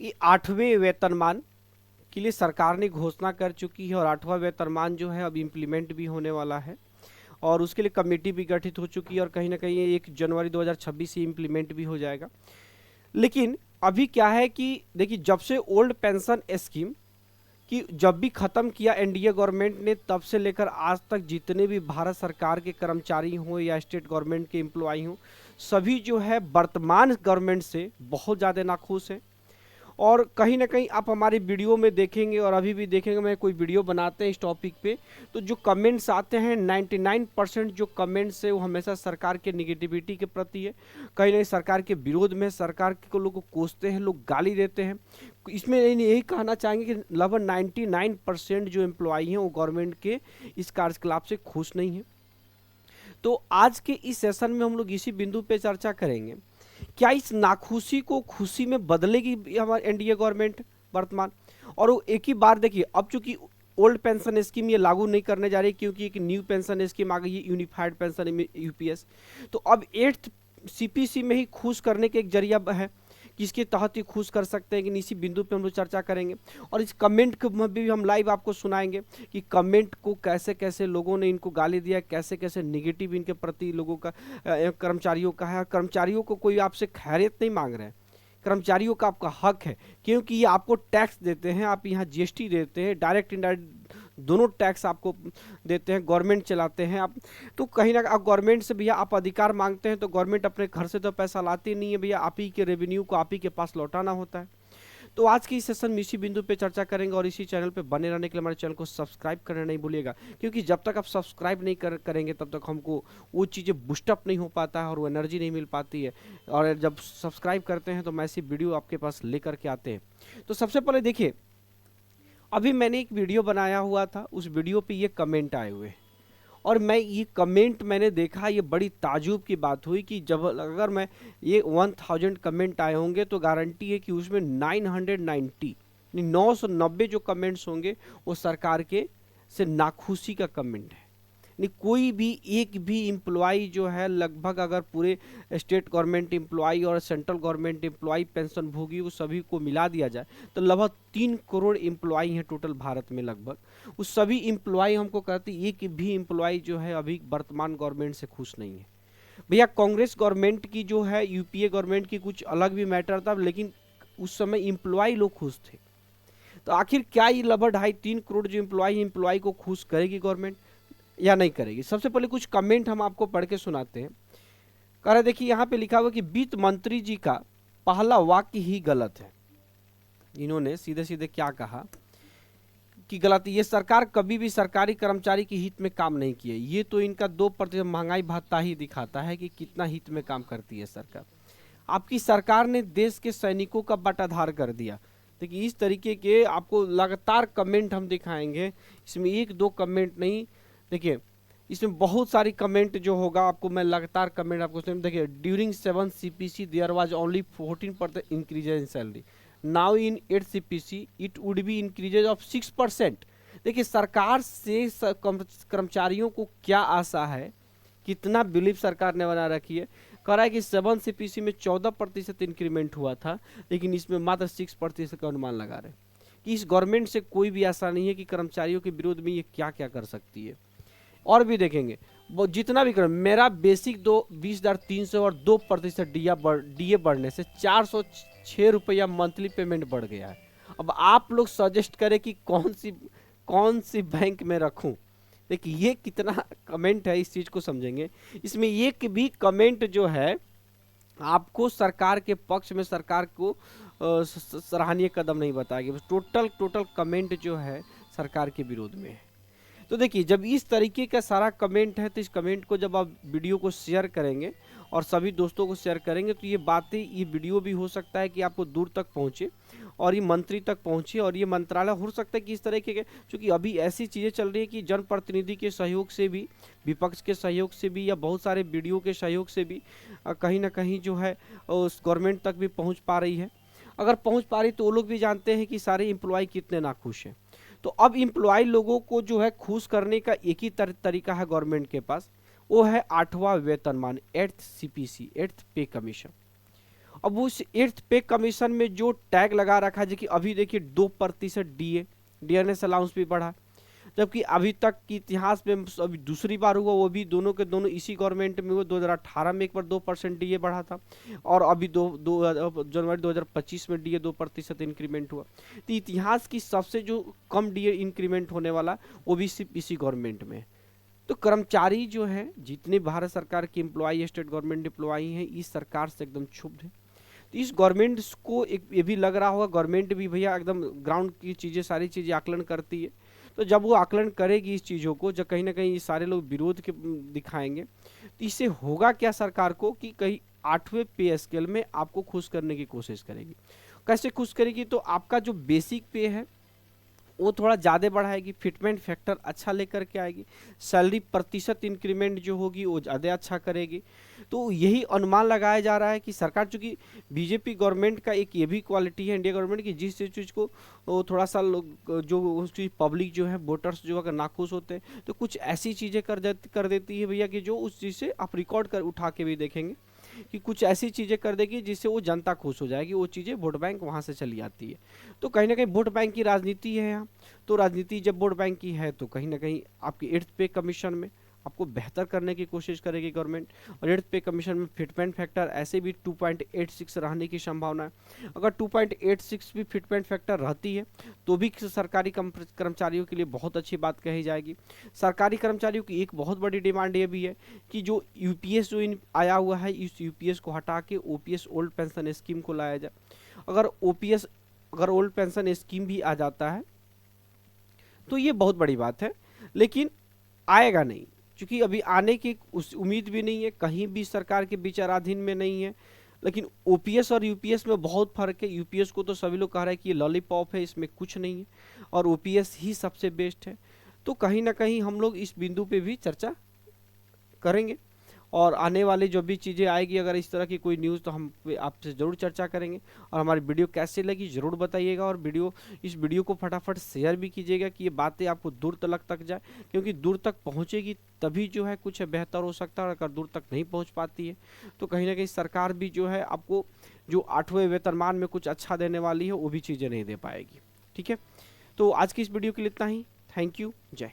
ये 8वें वेतनमान के लिए सरकार ने घोषणा कर चुकी है और 8वां वेतनमान जो है अब इम्प्लीमेंट भी होने वाला है और उसके लिए कमेटी भी गठित हो चुकी है और कहीं ना कहीं ये 1 जनवरी 2026 से इम्प्लीमेंट भी हो जाएगा। लेकिन अभी क्या है कि देखिए, जब से ओल्ड पेंशन स्कीम कि जब भी ख़त्म किया एनडीए गवर्नमेंट ने, तब से लेकर आज तक जितने भी भारत सरकार के कर्मचारी हों या स्टेट गवर्नमेंट के एम्प्लॉय हों, सभी जो है वर्तमान गवर्नमेंट से बहुत ज़्यादा नाखुश हैं। और कहीं ना कहीं आप हमारी वीडियो में देखेंगे और अभी भी देखेंगे, मैं कोई वीडियो बनाते हैं इस टॉपिक पे, तो जो कमेंट्स आते हैं 99% जो कमेंट्स है वो हमेशा सरकार के निगेटिविटी के प्रति है, कहीं ना कहीं सरकार के विरोध में, सरकार को लोग को कोसते हैं, लोग गाली देते हैं। इसमें यही कहना चाहेंगे कि लगभग 99% जो एम्प्लॉई हैं वो गवर्नमेंट के इस कार्यकलाप से खुश नहीं है। तो आज के इस सेशन में हम लोग इसी बिंदु पे चर्चा करेंगे, क्या इस नाखुशी को खुशी में बदलेगी हमारी एनडीए गवर्नमेंट वर्तमान। और वो एक ही बार देखिए, अब चूंकि ओल्ड पेंशन स्कीम ये लागू नहीं करने जा रही क्योंकि एक न्यू पेंशन स्कीम आ गई है, यूनिफाइड पेंशन यूपीएस। तो अब 8th सीपीसी में ही खुश करने के एक जरिया है, किसके तहत ही खुश कर सकते हैं कि इसी बिंदु पे हम लोग चर्चा करेंगे। और इस कमेंट में भी हम लाइव आपको सुनाएंगे कि कमेंट को कैसे कैसे लोगों ने इनको गाली दिया, कैसे कैसे निगेटिव इनके प्रति लोगों का कर्मचारियों का है। कर्मचारियों को कोई आपसे खैरियत नहीं मांग रहे हैं, कर्मचारियों का आपका हक है, क्योंकि ये आपको टैक्स देते हैं, आप यहाँ जीएसटी देते हैं, डायरेक्ट इनडायरेक्ट दोनों टैक्स आपको देते हैं, गवर्नमेंट चलाते हैं आप। तो कहीं ना आप गवर्नमेंट से भैया आप अधिकार मांगते हैं, तो गवर्नमेंट अपने घर से तो पैसा लाती नहीं है भैया, आप ही के रेवेन्यू को आप ही के पास लौटाना होता है। तो आज की इस सेशन में इसी बिंदु पे चर्चा करेंगे और इसी चैनल पे बने रहने के लिए हमारे चैनल को सब्सक्राइब करना नहीं भूलिएगा, क्योंकि जब तक आप सब्सक्राइब नहीं करेंगे तब तक हमको वो चीज़ें बूस्टअप नहीं हो पाता है और वो एनर्जी नहीं मिल पाती है। और जब सब्सक्राइब करते हैं तो हम ऐसी वीडियो आपके पास लेकर के आते हैं। तो सबसे पहले देखिए, अभी मैंने एक वीडियो बनाया हुआ था, उस वीडियो पे ये कमेंट आए हुए और मैं ये कमेंट मैंने देखा, ये बड़ी ताजुब की बात हुई कि जब अगर मैं ये 1000 कमेंट आए होंगे तो गारंटी है कि उसमें 990 जो कमेंट्स होंगे वो सरकार के से नाखुशी का कमेंट है। नहीं, कोई भी एक भी एम्प्लॉई जो है, लगभग अगर पूरे स्टेट गवर्नमेंट एम्प्लॉई और सेंट्रल गवर्नमेंट एम्प्लॉई पेंशन भोगी वो सभी को मिला दिया जाए तो लगभग 3 करोड़ एम्प्लॉई हैं टोटल भारत में। लगभग उस सभी एम्प्लॉई हमको कहते हैं, एक भी एम्प्लॉई जो है अभी वर्तमान गवर्नमेंट से खुश नहीं है। भैया कांग्रेस गवर्नमेंट की जो है, यूपीए गवर्नमेंट की कुछ अलग भी मैटर था, लेकिन उस समय एम्प्लॉई लोग खुश थे। तो आखिर क्या ये लगभग 2.5-3 करोड़ जो एम्प्लॉई को खुश करेगी गवर्नमेंट या नहीं करेगी? सबसे पहले कुछ कमेंट हम आपको पढ़ के सुनाते हैं। कह रहे देखिए, यहाँ पे लिखा हुआ कि वित्त मंत्री जी का पहला वाक्य ही गलत है। इन्होंने सीधे सीधे क्या कहा कि गलत, ये सरकार कभी भी सरकारी कर्मचारी के हित में काम नहीं किए। ये तो इनका 2% महंगाई भत्ता ही दिखाता है कि कितना हित में काम करती है सरकार। आपकी सरकार ने देश के सैनिकों का बटाधार कर दिया। देखिए, इस तरीके के आपको लगातार कमेंट हम दिखाएंगे, इसमें 1-2 कमेंट नहीं, देखिए इसमें बहुत सारी कमेंट जो होगा आपको मैं लगातार कमेंट आपको देखिए, during 7 CPC there was only 14% increases in salary, now in 8 CPC it would be increases of 6%। देखिए, सरकार से कर्मचारियों को क्या आशा है, कितना बिलीव सरकार ने बना रखी है। कह रहा है कि 7 सीपीसी में 14% इंक्रीमेंट हुआ था, लेकिन इसमें मात्र 6% का अनुमान लगा रहे कि इस गवर्नमेंट से कोई भी आशा नहीं है कि कर्मचारियों के विरोध में ये क्या क्या कर सकती है। और भी देखेंगे, वो जितना भी कर, मेरा बेसिक 20,300 और 2% डीए बढ़ने से 406 रुपया मंथली पेमेंट बढ़ गया है। अब आप लोग सजेस्ट करें कि कौन सी बैंक में रखूं। देखिए, ये कितना कमेंट है, इस चीज को समझेंगे। इसमें एक भी कमेंट जो है आपको सरकार के पक्ष में, सरकार को सराहनीय कदम नहीं बताएगी। टोटल कमेंट जो है सरकार के विरोध में है। तो देखिए, जब इस तरीके का सारा कमेंट है तो इस कमेंट को जब आप वीडियो को शेयर करेंगे और सभी दोस्तों को शेयर करेंगे तो ये बातें, ये वीडियो भी हो सकता है कि आपको दूर तक पहुंचे और ये मंत्री तक पहुंचे और ये मंत्रालय हो सकता है कि इस तरीके के, क्योंकि अभी ऐसी चीज़ें चल रही है कि जनप्रतिनिधि के सहयोग से भी, विपक्ष के सहयोग से भी या बहुत सारे वीडियो के सहयोग से भी कहीं ना कहीं जो है उस गवर्नमेंट तक भी पहुँच पा रही है। अगर पहुँच पा रही तो वो लोग भी जानते हैं कि सारे एम्प्लॉय कितने नाखुश हैं। तो अब एम्प्लॉय लोगों को जो है खुश करने का एक ही तरीका है गवर्नमेंट के पास, वो है 8वां वेतनमान, 8th सीपीसी, 8th पे कमीशन। अब उस 8th पे कमीशन में जो टैग लगा रखा है कि अभी देखिए 2% डीएनएस अलाउंस भी बढ़ा, जबकि अभी तक की इतिहास में अभी दूसरी बार हुआ, वो भी दोनों के दोनों इसी गवर्नमेंट में हुआ। 2018 में एक बार 2% डीए बढ़ा था और अभी जनवरी 2025 में डीए 2% इंक्रीमेंट हुआ। तो इतिहास की सबसे जो कम डीए इंक्रीमेंट होने वाला वो भी सिर्फ इसी गवर्नमेंट में। तो कर्मचारी जो है जितने भारत सरकार के एम्प्लॉई, स्टेट गवर्नमेंट एम्प्लॉई हैं, इस सरकार से एकदम क्षुब्ध है। तो इस गवर्नमेंट को एक ये भी लग रहा होगा, गवर्नमेंट भी भैया एकदम ग्राउंड की चीज़ें, सारी चीज़ें आकलन करती है। तो जब वो आकलन करेगी इस चीज़ों को, जब कहीं ना कहीं ये सारे लोग विरोध के दिखाएंगे, तो इससे होगा क्या सरकार को कि कहीं 8वें पे स्केल में आपको खुश करने की कोशिश करेगी। कैसे खुश करेगी? तो आपका जो बेसिक पे है वो थोड़ा ज़्यादा बढ़ाएगी, फिटमेंट फैक्टर अच्छा लेकर के आएगी, सैलरी प्रतिशत इंक्रीमेंट जो होगी वो ज़्यादा अच्छा करेगी। तो यही अनुमान लगाया जा रहा है कि सरकार, चूँकि बीजेपी गवर्नमेंट का एक ये भी क्वालिटी है इंडिया गवर्नमेंट की, जिस चीज़ को वो थोड़ा सा लोग जो उस चीज़ पब्लिक जो है वोटर्स जो अगर नाखुश होते हैं तो कुछ ऐसी चीज़ें कर देती है भैया कि जो उस चीज़ से आप रिकॉर्ड कर उठा के भी देखेंगे कि कुछ ऐसी चीज़ें कर देगी जिससे वो जनता खुश हो जाएगी, वो चीज़ें वोट बैंक वहाँ से चली आती है। तो कहीं ना कहीं वोट बैंक की राजनीति है यहाँ। तो राजनीति जब वोट बैंक की है तो कहीं ना कहीं आपकी 8th पे कमीशन में आपको बेहतर करने की कोशिश करेगी गवर्नमेंट। और 8th पे कमीशन में फिटमेंट फैक्टर ऐसे भी 2.86 रहने की संभावना है। अगर 2.86 भी फिटमेंट फैक्टर रहती है तो भी सरकारी कर्मचारियों के लिए बहुत अच्छी बात कही जाएगी। सरकारी कर्मचारियों की एक बहुत बड़ी डिमांड ये भी है कि जो यूपीएस जो आया हुआ है, इस यूपीएस को हटा के ओपीएस ओल्ड पेंशन स्कीम को लाया जाए। अगर ओल्ड पेंशन स्कीम भी आ जाता है तो ये बहुत बड़ी बात है, लेकिन आएगा नहीं, क्योंकि अभी आने की उस उम्मीद भी नहीं है, कहीं भी सरकार के विचाराधीन में नहीं है। लेकिन ओपीएस और यूपीएस में बहुत फर्क है। यूपीएस को तो सभी लोग कह रहे हैं कि ये लॉलीपॉप है, इसमें कुछ नहीं है, और ओपीएस ही सबसे बेस्ट है। तो कहीं ना कहीं हम लोग इस बिंदु पे भी चर्चा करेंगे, और आने वाले जो भी चीज़ें आएगी, अगर इस तरह की कोई न्यूज़, तो हम आपसे ज़रूर चर्चा करेंगे। और हमारी वीडियो कैसे लगी ज़रूर बताइएगा, और इस वीडियो को फटाफट शेयर भी कीजिएगा कि ये बातें आपको दूर तक जाए, क्योंकि दूर तक पहुँचेगी तभी जो है कुछ बेहतर हो सकता है। और अगर दूर तक नहीं पहुँच पाती है तो कहीं ना कहीं सरकार भी जो है आपको जो 8वें वेतनमान में कुछ अच्छा देने वाली है वो भी चीज़ें नहीं दे पाएगी। ठीक है, तो आज की इस वीडियो के लिए इतना ही। थैंक यू, जय।